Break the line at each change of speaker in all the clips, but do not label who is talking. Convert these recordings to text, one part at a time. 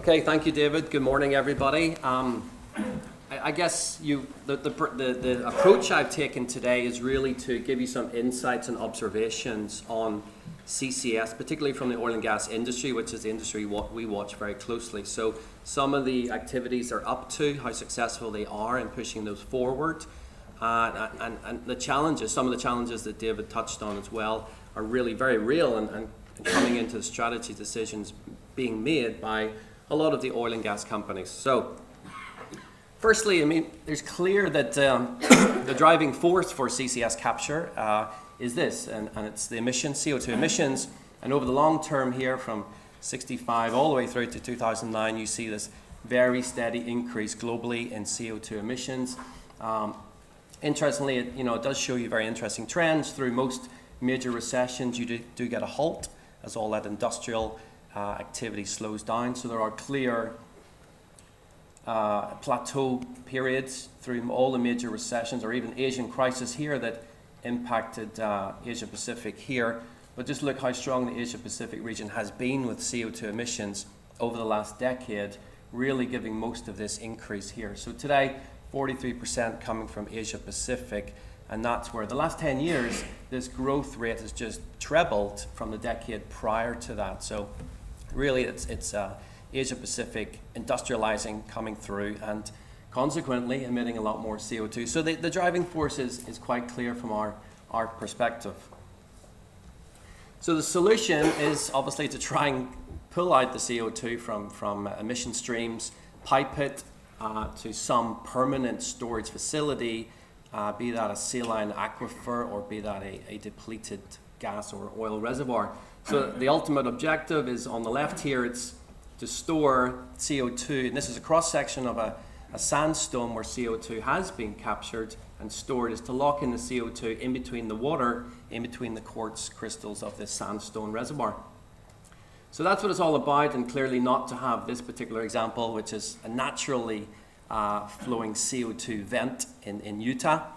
Okay, thank you, David. Good morning, everybody. I guess the approach I've taken today is really to give you some insights and observations on CCS, particularly from the oil and gas industry, which is the industry we watch very closely. So some of the activities they're up to, how successful they are in pushing those forward, and the challenges, some of the challenges that David touched on as well, are really very real and coming into the strategy decisions being made by a lot of the oil and gas companies. So firstly, I mean, there's clear that the driving force for CCS capture is this, and it's the emissions, CO2 emissions. And over the long term here, from 65 all the way through to 2009, you see this very steady increase globally in CO2 emissions. Interestingly, it does show you very interesting trends. Through most major recessions, you do get a halt as all that industrial activity slows down. So there are clear plateau periods through all the major recessions, or even Asian crisis here that impacted Asia Pacific here. But just look how strong the Asia Pacific region has been with CO2 emissions over the last decade, really giving most of this increase here. So today, 43% coming from Asia Pacific, and that's where the last 10 years, this growth rate has just trebled from the decade prior to that. So really it's Asia Pacific industrializing, coming through, and consequently emitting a lot more CO2. So the driving force is quite clear from our perspective. So the solution is obviously to try and pull out the CO2 from emission streams, pipe it to some permanent storage facility, be that a saline aquifer or be that a depleted gas or oil reservoir. So the ultimate objective is on the left here, it's to store CO2, and this is a cross-section of a sandstone where CO2 has been captured and stored, is to lock in the CO2 in between the water, in between the quartz crystals of this sandstone reservoir. So that's what it's all about, and clearly not to have this particular example, which is a naturally flowing CO2 vent in Utah.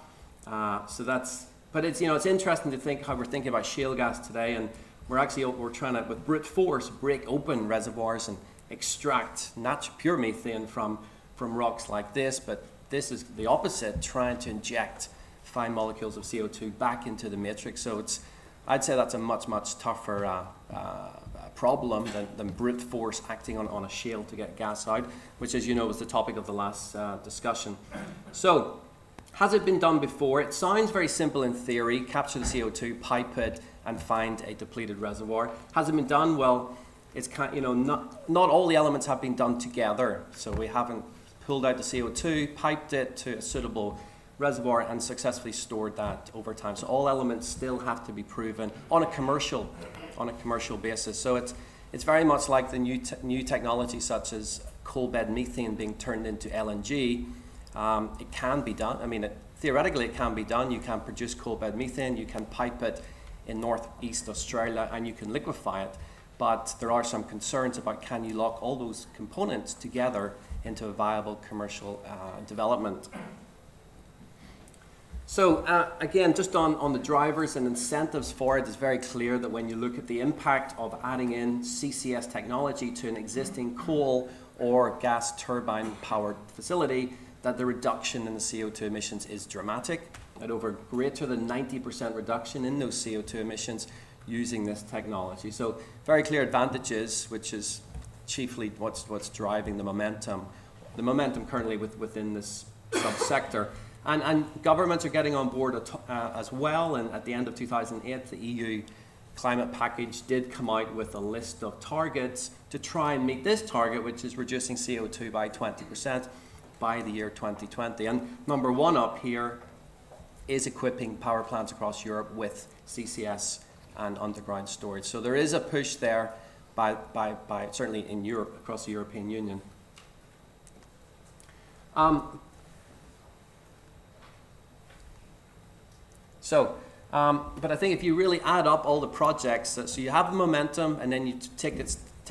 But it's interesting to think how we're thinking about shale gas today, and we're trying to, with brute force, break open reservoirs and extract pure methane from rocks like this. But this is the opposite, trying to inject fine molecules of CO2 back into the matrix. So I'd say that's a much tougher problem than brute force acting on a shale to get gas out, which, as you know, was the topic of the last discussion. So has it been done before? It sounds very simple in theory: capture the CO2, pipe it, and find a depleted reservoir. Has it been done? Well, it's not all the elements have been done together. So we haven't pulled out the CO2, piped it to a suitable reservoir, and successfully stored that over time. So all elements still have to be proven on a commercial basis. So it's very much like the new technology, such as coal bed methane being turned into LNG. It can be done. I mean, theoretically it can be done. You can produce coal bed methane, you can pipe it in northeast Australia, and you can liquefy it. But there are some concerns about, can you lock all those components together into a viable commercial development. So again, just on the drivers and incentives for it, it's very clear that when you look at the impact of adding in CCS technology to an existing coal or gas turbine powered facility, that the reduction in the CO2 emissions is dramatic, at over greater than 90% reduction in those CO2 emissions using this technology. So very clear advantages, which is chiefly what's driving the momentum currently within this subsector. And governments are getting on board as well, and at the end of 2008, the EU climate package did come out with a list of targets to try and meet this target, which is reducing CO2 by 20% by the year 2020. And number one up here is equipping power plants across Europe with CCS and underground storage. So there is a push there by certainly in Europe, across the European Union. But I think if you really add up all the projects, so you have the momentum, and then you take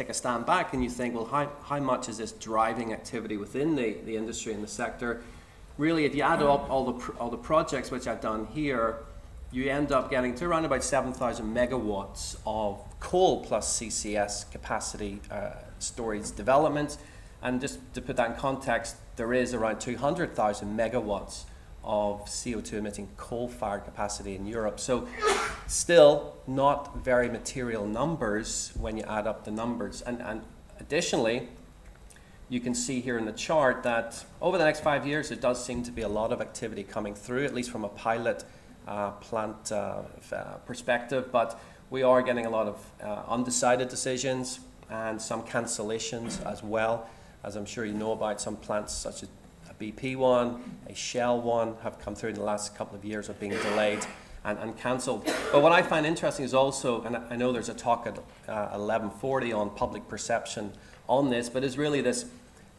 a stand back and you think, well, how much is this driving activity within the industry and the sector? Really, if you add up all the projects which I've done here, you end up getting to around about 7,000 megawatts of coal plus CCS capacity storage development. And just to put that in context, there is around 200,000 megawatts of CO2 emitting coal-fired capacity in Europe. So still not very material numbers when you add up the numbers. And additionally, you can see here in the chart that over the next 5 years, there does seem to be a lot of activity coming through, at least from a pilot plant perspective. But we are getting a lot of undecided decisions and some cancellations as well. As I'm sure you know about, some plants such as a BP one, a Shell one have come through in the last couple of years of being delayed and cancelled. But what I find interesting is also, and I know there's a talk at 11:40 on public perception on this, but it's really this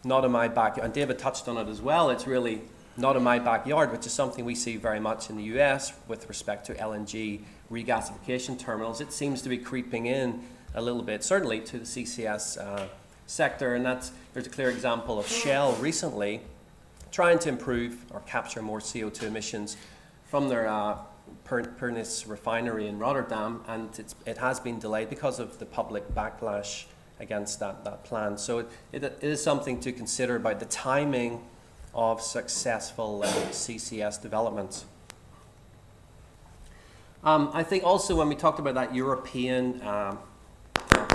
not in my backyard, and David touched on it as well, it's really not in my backyard, which is something we see very much in the US with respect to LNG regasification terminals. It seems to be creeping in a little bit, certainly to the CCS sector, and there's a clear example of Shell recently trying to improve or capture more CO2 emissions from their Pernis refinery in Rotterdam, and it has been delayed because of the public backlash against that plan. So it is something to consider about the timing of successful CCS developments. I think also when we talked about that European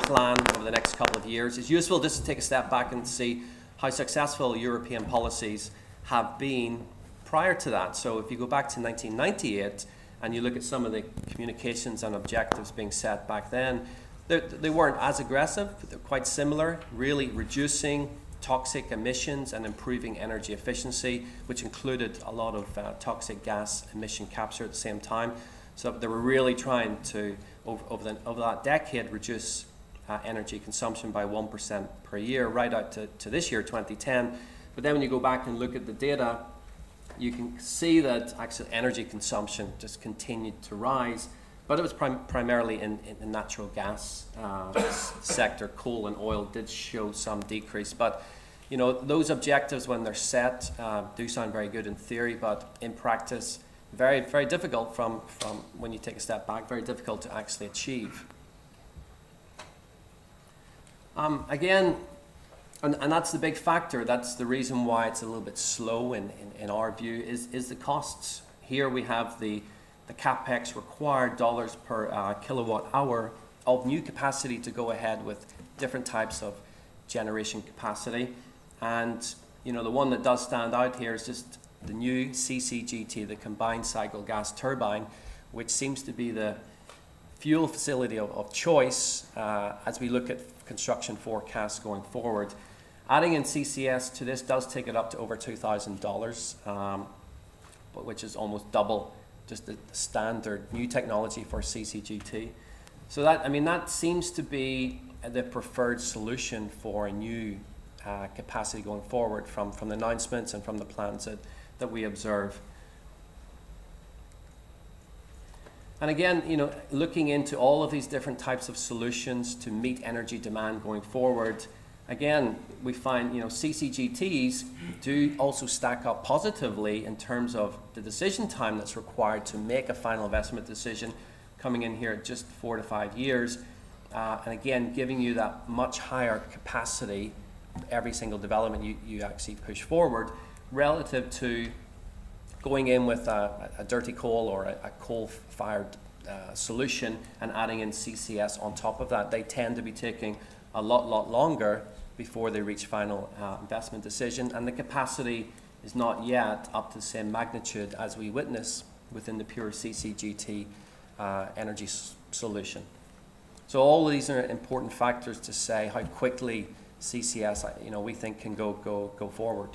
plan over the next couple of years, it's useful just to take a step back and see how successful European policies have been prior to that. So if you go back to 1998 and you look at some of the communications and objectives being set back then, they weren't as aggressive, but they're quite similar, really reducing toxic emissions and improving energy efficiency, which included a lot of toxic gas emission capture at the same time. So they were really trying to, over that decade, reduce energy consumption by 1% per year, right out to this year, 2010. But then when you go back and look at the data, you can see that actually energy consumption just continued to rise, but it was primarily in the natural gas sector. Coal and oil did show some decrease, but you know, those objectives when they're set do sound very good in theory, but in practice, very, very difficult from when you take a step back, very difficult to actually achieve. Again, and that's the big factor, that's the reason why it's a little bit slow in our view, is the costs. Here we have the capex required dollars per kilowatt hour of new capacity to go ahead with different types of generation capacity. And you know, the one that does stand out here is just the new CCGT, the combined cycle gas turbine, which seems to be the fuel facility of choice as we look at construction forecasts going forward. Adding in CCS to this does take it up to over $2,000, but which is almost double just the standard new technology for CCGT. So that seems to be the preferred solution for a new capacity going forward from the announcements and from the plans that we observe. And again, you know, looking into all of these different types of solutions to meet energy demand going forward, again, we find, you know, CCGTs do also stack up positively in terms of the decision time that's required to make a final investment decision, coming in here at just 4 to 5 years. And again, giving you that much higher capacity every single development you actually push forward, relative to going in with a dirty coal or a coal-fired solution and adding in CCS on top of that. They tend to be taking a lot longer before they reach final investment decision, and the capacity is not yet up to the same magnitude as we witness within the pure CCGT energy solution. So all of these are important factors to say how quickly CCS, you know, we think can go forward.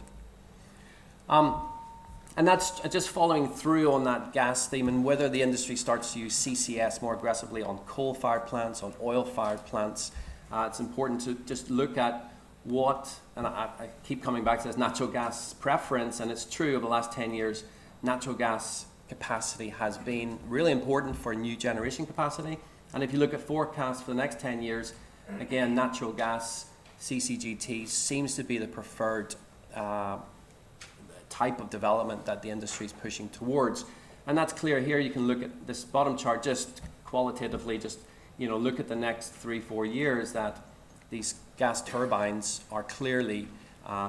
And that's just following through on that gas theme, and whether the industry starts to use CCS more aggressively on coal-fired plants, on oil-fired plants. It's important to just look at what, and I keep coming back to this natural gas preference, and it's true over the last 10 years, natural gas capacity has been really important for new generation capacity. And if you look at forecasts for the next 10 years, again, natural gas CCGT seems to be the preferred type of development that the industry is pushing towards. And that's clear here. You can look at this bottom chart just qualitatively, just, you know, look at the next 3-4 years, that these gas turbines are clearly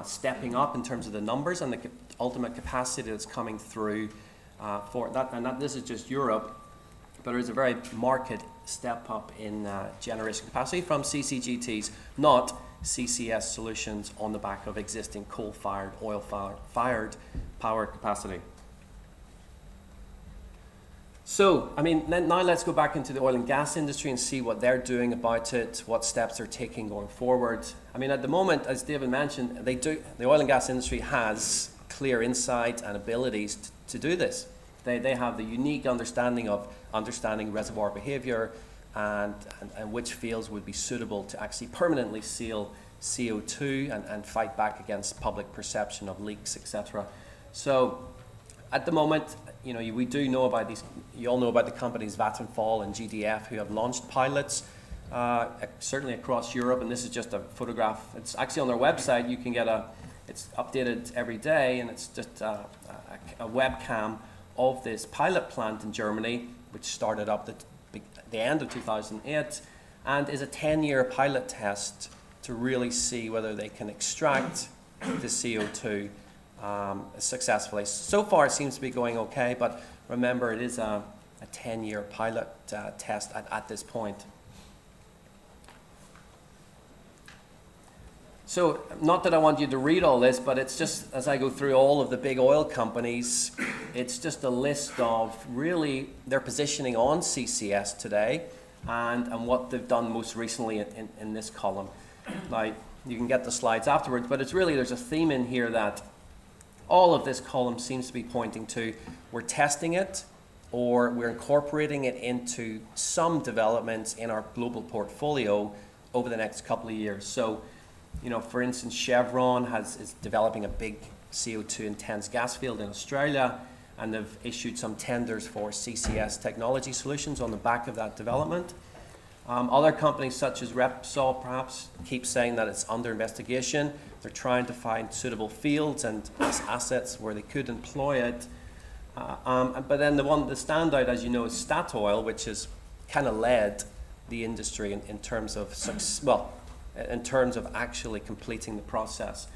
stepping up in terms of the numbers and the ultimate capacity that's coming through for that. And that, this is just Europe, but there is a very marked step up in generation capacity from CCGTs, not CCS solutions on the back of existing coal-fired, oil-fired power capacity. So, I mean, now let's go back into the oil and gas industry and see what they're doing about it, what steps they're taking going forward. I mean, at the moment, as David mentioned, the oil and gas industry has clear insight and abilities to do this. They have the unique understanding of understanding reservoir behavior and which fields would be suitable to actually permanently seal CO2 and fight back against public perception of leaks, etc. So, at the moment, you know, we do know about these. You all know about the companies Vattenfall and GDF who have launched pilots, certainly across Europe. And this is just a photograph. It's actually on their website. You can get it's updated every day, and it's just a webcam of this pilot plant in Germany, which started up at the end of 2008, and is a 10-year pilot test to really see whether they can extract the CO2 successfully. So far it seems to be going okay, but remember it is a 10-year pilot test at this point. So, not that I want you to read all this, but it's just, as I go through all of the big oil companies, it's just a list of really their positioning on CCS today and what they've done most recently in this column. Now, you can get the slides afterwards, but it's really, there's a theme in here that all of this column seems to be pointing to we're testing it or we're incorporating it into some developments in our global portfolio over the next couple of years. So, you know, for instance, Chevron is developing a big CO2 intense gas field in Australia, and they've issued some tenders for CCS technology solutions on the back of that development. Other companies such as Repsol perhaps keep saying that it's under investigation. They're trying to find suitable fields and assets where they could employ it. But then the standout, as you know, is Statoil, which has kind of led the industry in terms of in terms of actually completing the process.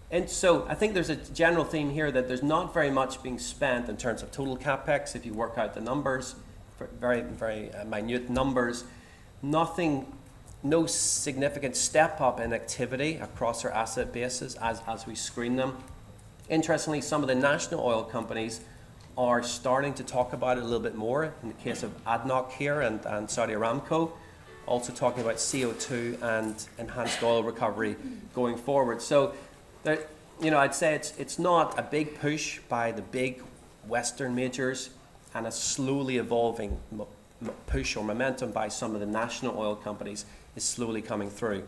And so I think there's a general theme here that there's not very much being spent in terms of total capex. If you work out the numbers, very, very minute numbers, no significant step up in activity across our asset bases as we screen them. Interestingly, some of the national oil companies are starting to talk about it a little bit more. In the case of ADNOC here and Saudi Aramco, also talking about CO2 and enhanced oil recovery going forward. So, you know, I'd say it's not a big push by the big Western majors and a slowly evolving push or momentum by some of the national oil companies is slowly coming through.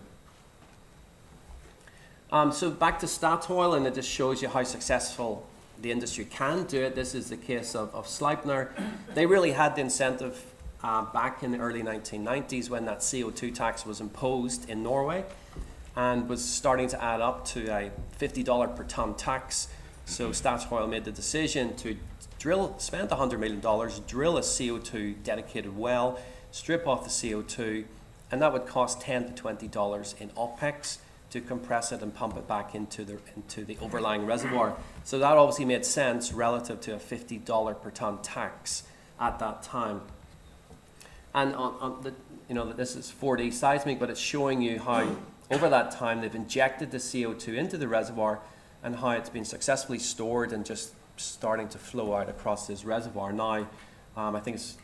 So back to Statoil, and it just shows you how successful the industry can do it. This is the case of Sleipner. They really had the incentive back in the early 1990s when that CO2 tax was imposed in Norway and was starting to add up to a $50 per ton tax. So Statoil made the decision to spend $100 million, drill a CO2 dedicated well, strip off the CO2, and that would cost $10 to $20 in OPEX to compress it and pump it back into the overlying reservoir. So that obviously made sense relative to a $50 per ton tax at that time. And this is 4D seismic, but it's showing you how over that time they've injected the CO2 into the reservoir and how it's been successfully stored and just starting to flow out across this reservoir. Now, I think it's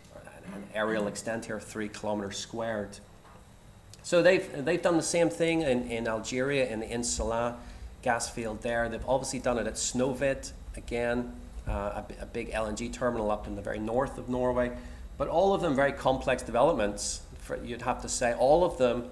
an aerial extent here of 3 kilometers squared. So they've done the same thing in Algeria, in the Insala gas field there. They've obviously done it at Snøhvit, again, a big LNG terminal up in the very north of Norway. But all of them very complex developments, you'd have to say. All of them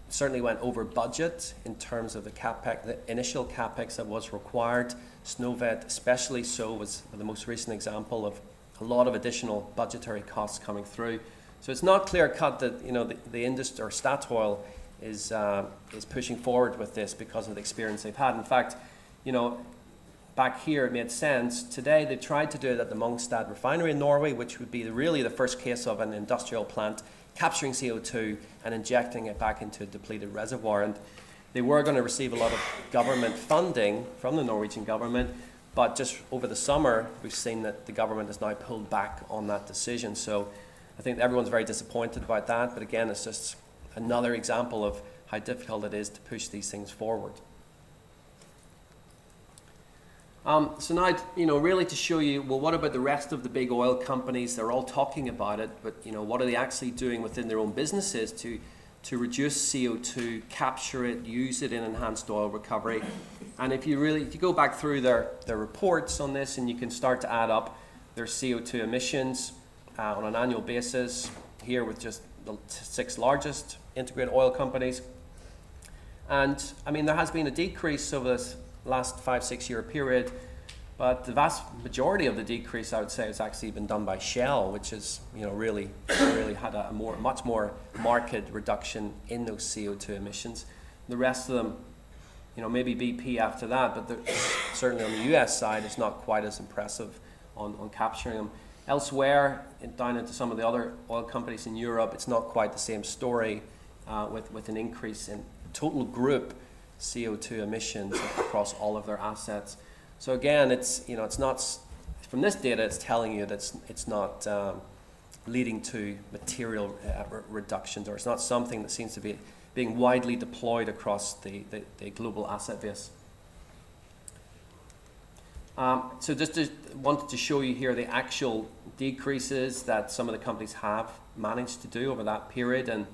certainly went over budget in terms of the capex, the initial capex that was required. Snøhvit, especially so, was the most recent example of a lot of additional budgetary costs coming through. So it's not clear cut that the industry or Statoil is pushing forward with this because of the experience they've had. In fact, back here it made sense. Today they tried to do it at the Mongstad refinery in Norway, which would be really the first case of an industrial plant capturing CO2 and injecting it back into a depleted reservoir. And they were going to receive a lot of government funding from the Norwegian government, but just over the summer we've seen that the government has now pulled back on that decision. So I think everyone's very disappointed about that, but again, it's just another example of how difficult it is to push these things forward. So now, really to show you, well, what about the rest of the big oil companies? They're all talking about it, but what are they actually doing within their own businesses to reduce CO2, capture it, use it in enhanced oil recovery? And if you go back through their reports on this, and you can start to add up their CO2 emissions on an annual basis, here with just the 6 largest integrated oil companies. And I mean, there has been a decrease over this last 5-6 year period, but the vast majority of the decrease, I would say, has actually been done by Shell, which is really had a much more marked reduction in those CO2 emissions. The rest of them, maybe BP after that, but certainly on the US side, it's not quite as impressive on capturing them. Elsewhere, down into some of the other oil companies in Europe, it's not quite the same story with an increase in total group CO2 emissions across all of their assets. So again, it's not, from this data, it's telling you that it's not leading to material reductions, or it's not something that seems to be being widely deployed across the global asset base. So just wanted to show you here the actual decreases that some of the companies have managed to do over that period, and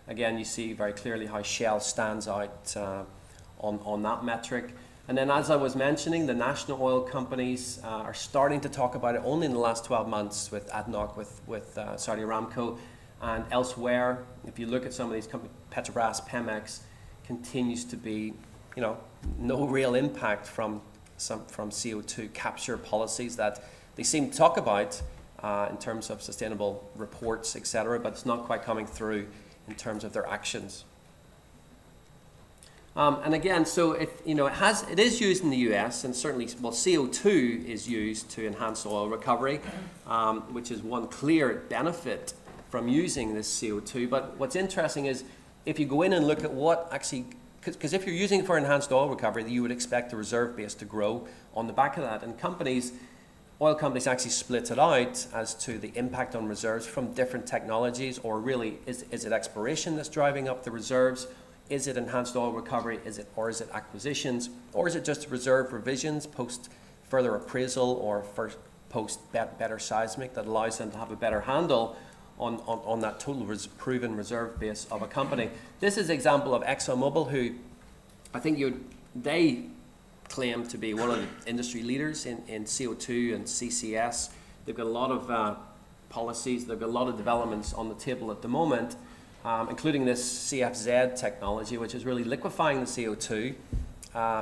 again, you see very clearly how Shell stands out on that metric. And then, as I was mentioning, the national oil companies are starting to talk about it only in the last 12 months with ADNOC, with Saudi Aramco, and elsewhere. If you look at some of these companies, Petrobras, Pemex, continues to be, no real impact from CO2 capture policies that they seem to talk about in terms of sustainable reports, etc., but it's not quite coming through in terms of their actions. And again, so it is used in the US, and certainly, CO2 is used to enhance oil recovery, which is one clear benefit from using this CO2. But what's interesting is if you go in and look at what actually, because if you're using it for enhanced oil recovery, you would expect the reserve base to grow on the back of that. And oil companies actually split it out as to the impact on reserves from different technologies, or really, is it exploration that's driving up the reserves? Is it enhanced oil recovery? Is it acquisitions? Or is it just reserve revisions post further appraisal, or post better seismic that allows them to have a better handle on that total proven reserve base of a company? This is an example of ExxonMobil, who I think they claim to be one of the industry leaders in CO2 and CCS. They've got a lot of policies, they've got a lot of developments on the table at the moment, including this CFZ technology, which is really liquefying the CO2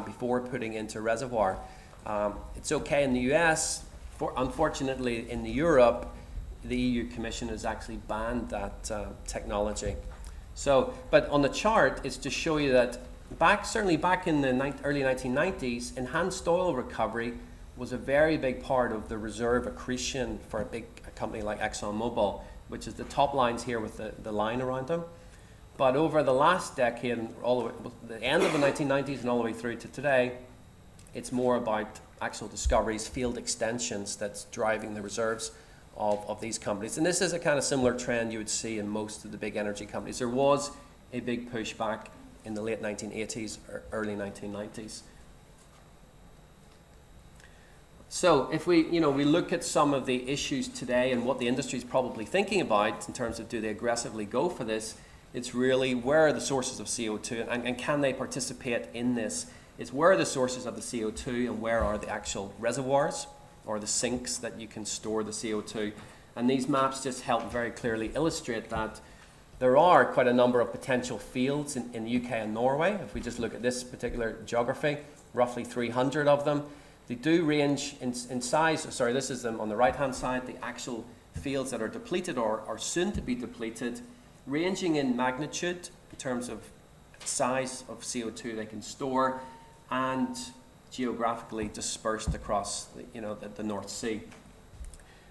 before putting into reservoir. It's okay in the US. Unfortunately, in Europe, the EU Commission has actually banned that technology. So, but on the chart, it's to show you that certainly back in the early 1990s, enhanced oil recovery was a very big part of the reserve accretion for a company like ExxonMobil, which is the top lines here with the line around them. But over the last decade, all the way, the end of the 1990s and all the way through to today, it's more about actual discoveries, field extensions that's driving the reserves of these companies. And this is a kind of similar trend you would see in most of the big energy companies. There was a big push back in the late 1980s or early 1990s. So if we look at some of the issues today and what the industry is probably thinking about in terms of, do they aggressively go for this, it's really, where are the sources of CO2 and can they participate in this? It's where are the sources of the CO2 and where are the actual reservoirs or the sinks that you can store the CO2. And these maps just help very clearly illustrate that there are quite a number of potential fields in the UK and Norway. If we just look at this particular geography, roughly 300 of them. They do range in size. Sorry, this is them on the right-hand side, the actual fields that are depleted or are soon to be depleted, ranging in magnitude in terms of size of CO2 they can store, and geographically dispersed across the North Sea.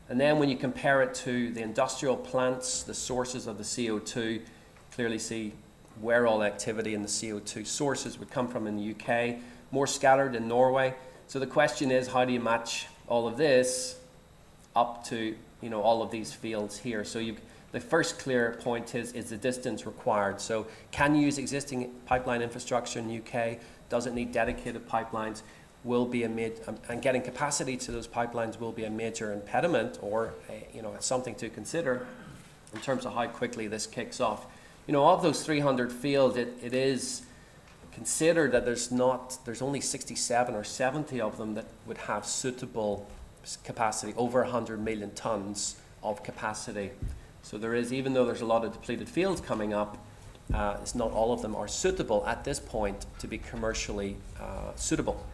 And then when you compare it to the industrial plants, the sources of the CO2, clearly see where all activity in the CO2 sources would come from in the UK, more scattered in Norway. So the question is, how do you match all of this up to all of these fields here? So the first clear point is the distance required. So can you use existing pipeline infrastructure in the UK? Does it need dedicated pipelines? Will be and getting capacity to those pipelines will be a major impediment, or something to consider in terms of how quickly this kicks off. Of those 300 fields, it is considered that there's only 67 or 70 of them that would have suitable capacity, over 100 million tons of capacity. So there is, even though there's a lot of depleted fields coming up, it's not all of them are suitable at this point to be commercially suitable.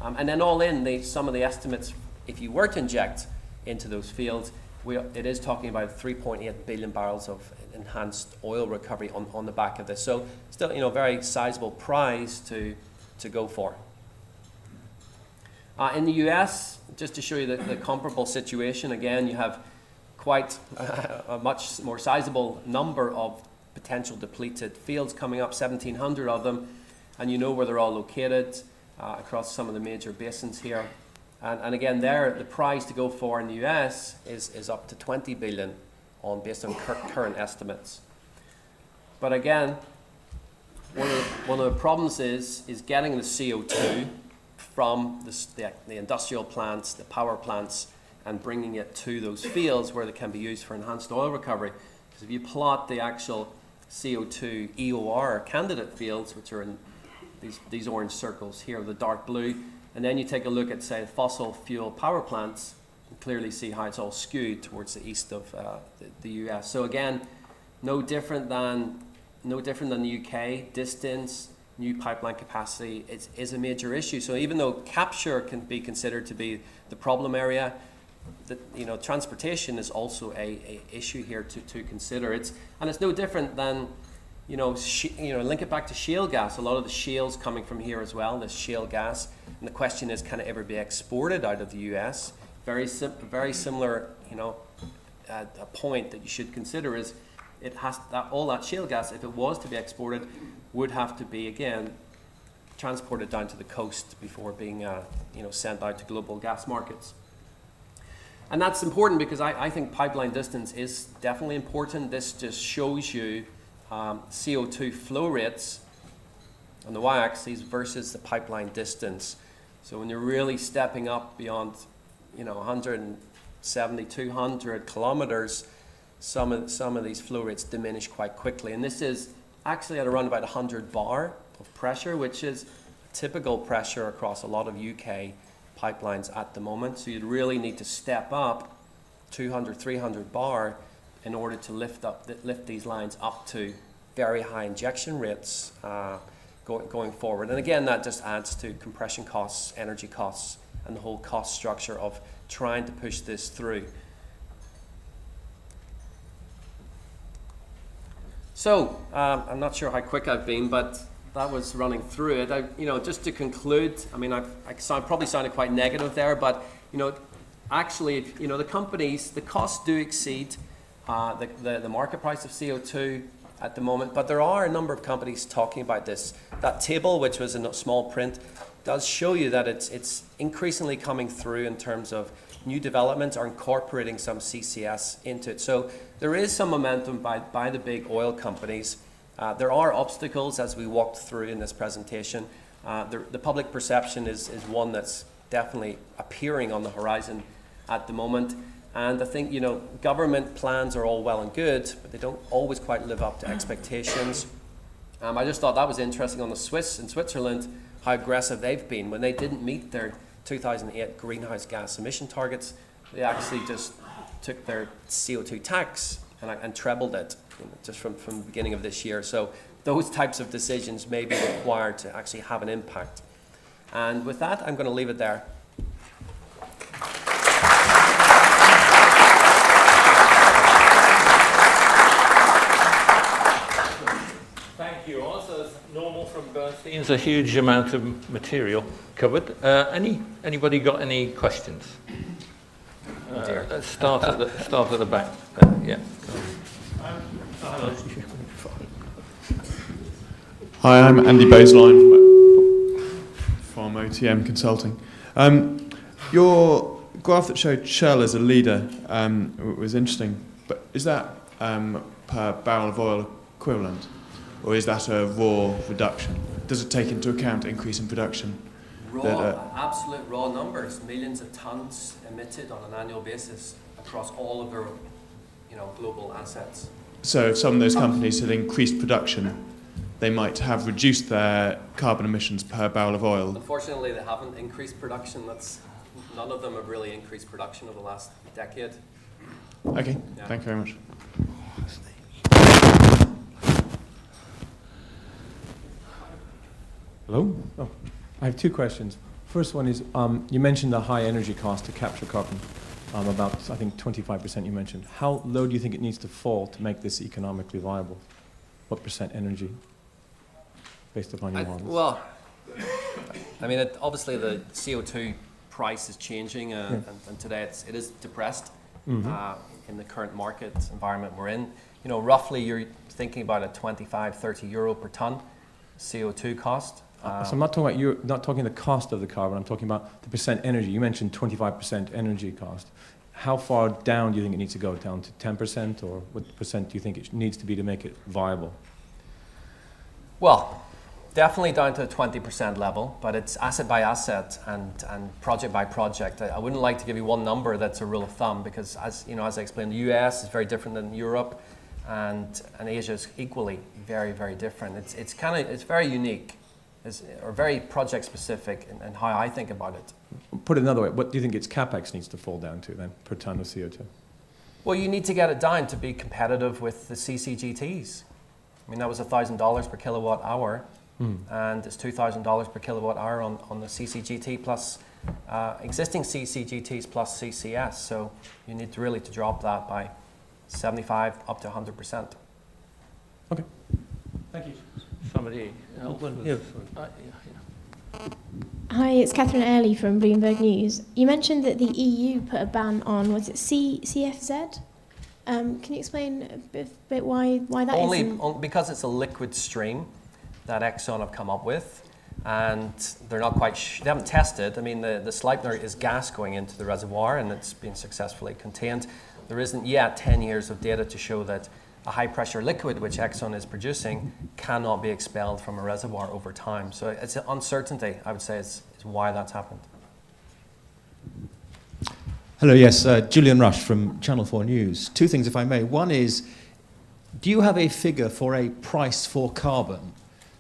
And then all in, some of the estimates, if you were to inject into those fields, it is talking about 3.8 billion barrels of enhanced oil recovery on the back of this. So still, very sizable prize to go for. In the US, just to show you the comparable situation, again, you have quite a much more sizable number of potential depleted fields coming up, 1,700 of them, and where they're all located across some of the major basins here. And again, there, the prize to go for in the US is up to 20 billion based on current estimates. But again, one of the problems is getting the CO2 from the industrial plants, the power plants, and bringing it to those fields where they can be used for enhanced oil recovery. Because if you plot the actual CO2 EOR candidate fields, which are in these orange circles here, the dark blue, and then you take a look at, say, fossil fuel power plants, you clearly see how it's all skewed towards the east of the US. So again, no different than the UK. Distance, new pipeline capacity is a major issue. So even though capture can be considered to be the problem area, transportation is also a issue here to consider. It's no different than link it back to shale gas. A lot of the shale's coming from here as well, this shale gas. And the question is, can it ever be exported out of the US? Very similar, a point that you should consider is all that shale gas, if it was to be exported, would have to be, again, transported down to the coast before being sent out to global gas markets. And that's important because I think pipeline distance is definitely important. This just shows you CO2 flow rates on the y-axis versus the pipeline distance. So when you're really stepping up beyond 170, 200 kilometers, some of these flow rates diminish quite quickly. And this is actually at around about 100 bar of pressure, which is typical pressure across a lot of UK pipelines at the moment. So you'd really need to step up 200, 300 bar in order to lift these lines up to very high injection rates going forward. And again, that just adds to compression costs, energy costs, and the whole cost structure of trying to push this through. So I'm not sure how quick I've been, but that was running through it. Just to conclude, I probably sounded quite negative there, but actually, the companies, the costs do exceed the market price of CO2 at the moment, but there are a number of companies talking about this. That table, which was in a small print, does show you that it's increasingly coming through in terms of new developments are incorporating some CCS into it. So there is some momentum by the big oil companies. There are obstacles as we walked through in this presentation. The public perception is one that's definitely appearing on the horizon at the moment. And I think, government plans are all well and good, but they don't always quite live up to expectations. I just thought that was interesting on the Switzerland, how aggressive they've been. When they didn't meet their 2008 greenhouse gas emission targets, they actually just took their CO2 tax and trebled it just from the beginning of this year. So those types of decisions may be required to actually have an impact. And with that, I'm going to leave it there.
Thank you. Also, as normal from Bernstein Seems a huge amount of material covered. Anybody got any questions? Let's start at the back. Yeah.
Hi, I'm Andy Baseline from OTM Consulting. Your graph that showed Shell as a leader was interesting, but is that per barrel of oil equivalent, or is that a raw reduction? Does it take into account increase in production?
Absolute raw numbers, millions of tons emitted on an annual basis across all of their, global assets.
So if some of those companies had increased production, they might have reduced their carbon emissions per barrel of oil.
Unfortunately, they haven't increased production. None of them have really increased production over the last decade.
Okay, yeah. Thank you very much.
Hello? Oh, I have two questions. First one is, you mentioned the high energy cost to capture carbon, about, I think, 25% you mentioned. How low do you think it needs to fall to make this economically viable? What percent energy, based upon your models?
Obviously the CO2 price is changing, and today it is depressed in the current market environment we're in. Roughly you're thinking about a 25-30 euro per ton CO2 cost.
So I'm not talking about not talking the cost of the carbon. I'm talking about the percent energy. You mentioned 25% energy cost. How far down do you think it needs to go? Down to 10%, or what percent do you think it needs to be to make it viable?
Well, definitely down to the 20% level, but it's asset by asset and project by project. I wouldn't like to give you one number that's a rule of thumb, because as I explained, the US is very different than Europe, and Asia is equally very, very different. It's very unique. Or very project specific in how I think about it.
Put it another way, what do you think its capex needs to fall down to then per ton of CO2?
Well, you need to get it down to be competitive with the CCGTs. That was $1,000 per kilowatt hour, and it's $2,000 per kilowatt hour on the CCGT plus existing CCGTs plus CCS. So you need to really drop that by 75 up to 100%.
Okay, thank you.
Somebody else? Yeah.
Hi, it's Catherine Earley from Bloomberg News. You mentioned that the EU put a ban on, was it CFZ? Can you explain a bit why that isn't?
Because it's a liquid stream that Exxon have come up with, and they're not quite they haven't tested. The Sleipner is gas going into the reservoir, and it's been successfully contained. There isn't yet 10 years of data to show that a high-pressure liquid, which Exxon is producing, cannot be expelled from a reservoir over time. So it's an uncertainty, I would say, is why that's happened.
Hello, yes, Julian Rush from Channel 4 News. Two things, if I may. One is, do you have a figure for a price for carbon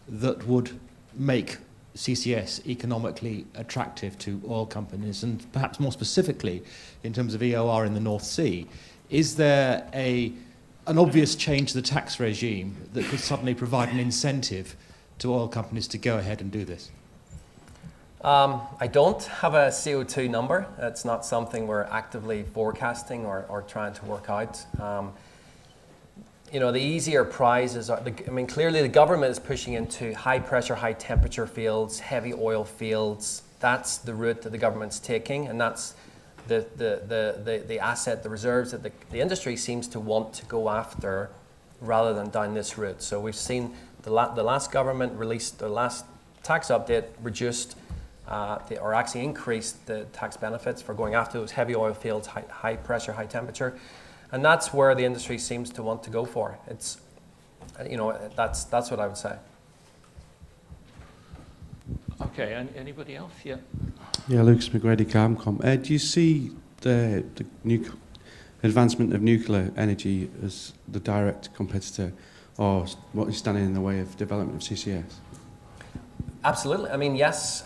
that would make CCS economically attractive to oil companies? And perhaps more specifically, in terms of EOR in the North Sea, is there an obvious change to the tax regime that could suddenly provide an incentive to oil companies to go ahead and do this?
I don't have a CO2 number. It's not something we're actively forecasting or trying to work out. The easier prizes are, clearly the government is pushing into high pressure, high temperature fields, heavy oil fields. That's the route that the government's taking, and that's the asset, the reserves that the industry seems to want to go after rather than down this route. So we've seen the last government released, the last tax update reduced or actually increased the tax benefits for going after those heavy oil fields, high pressure, high temperature. And that's where the industry seems to want to go for. It's, that's what I would say.
Okay, anybody else? Yeah.
Yeah, Lucas McGrady, Carmcom. Do you see the advancement of nuclear energy as the direct competitor, or what is standing in the way of development of CCS?
Absolutely. Yes.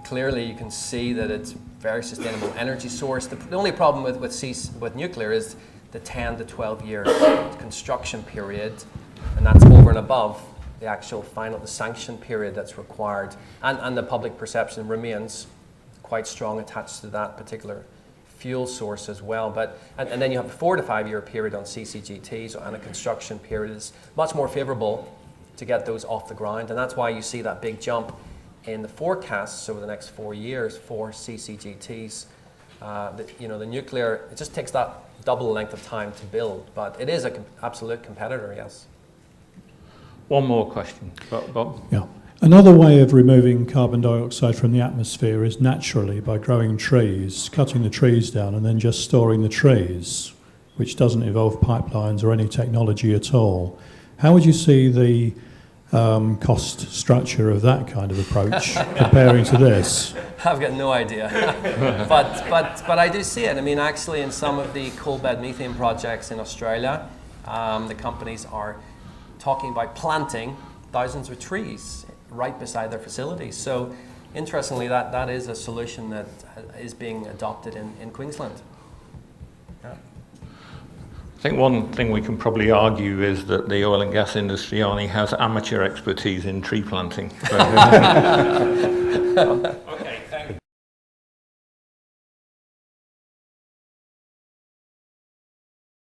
Clearly, you can see that it's a very sustainable energy source. The only problem with nuclear is the 10 to 12 year construction period, and that's over and above the actual the sanction period that's required, and the public perception remains quite strong attached to that particular fuel source as well. And then you have a 4 to 5 year period on CCGTs, and a construction period is much more favourable to get those off the ground. And that's why you see that big jump in the forecasts over the next 4 years for CCGTs. The nuclear, it just takes that double length of time to build, but it is an absolute competitor, yes.
One more question, Bob.
Yeah. Another way of removing carbon dioxide from the atmosphere is naturally by growing trees, cutting the trees down and then just storing the trees, which doesn't involve pipelines or any technology at all. How would you see the cost structure of that kind of approach comparing to this?
I've got no idea, but I do see it. I mean, actually, in some of the coal bed methane projects in Australia, the companies are talking about planting thousands of trees right beside their facilities. So, interestingly, that is a solution that is being adopted in Queensland. Yeah.
I think one thing we can probably argue is that the oil and gas industry only has amateur expertise in tree planting.